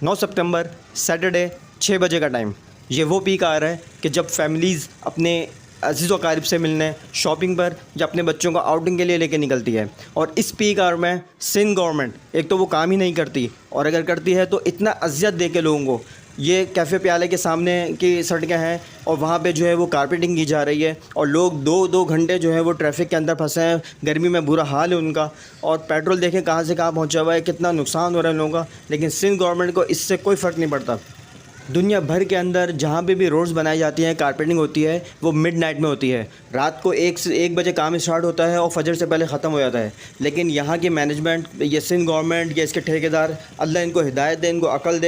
9 सितंबर Saturday 6 बजे का time. ये वो पीक आ रहा है कि जब फैमिलीज़ अपने अज़ीज़ व अकारिब से मिलने, शॉपिंग पर या अपने बच्चों को आउटिंग के लिए लेके निकलती है। और इस पीक आवर में सिंध गवर्नमेंट एक तो वो काम ही नहीं करती, और अगर करती है तो इतना अज़ियत दे के लोगों को। ये कैफ़े प्याले के सामने की सड़कें हैं और वहाँ पे जो है वो कारपेटिंग की जा रही है, और लोग 2-2 घंटे जो है वो ट्रैफिक के अंदर फंसे हैं। गर्मी में बुरा हाल है उनका, और पेट्रोल देखें कहाँ से कहाँ पहुँचा हुआ है, कितना नुकसान हो रहा है लोगों का। लेकिन सिंध गवर्नमेंट को इससे कोई फ़र्क नहीं पड़ता। दुनिया भर के अंदर जहाँ पे भी रोड्स बनाई जाती हैं, कारपेटिंग होती है, वो मिडनाइट में होती है। रात को 1 बजे काम स्टार्ट होता है और फजर से पहले ख़त्म हो जाता है। लेकिन यहाँ की मैनेजमेंट, ये सिंध गवर्नमेंट, ये इसके ठेकेदार, अल्लाह इनको हिदायत दे, इनको अक़ल दे।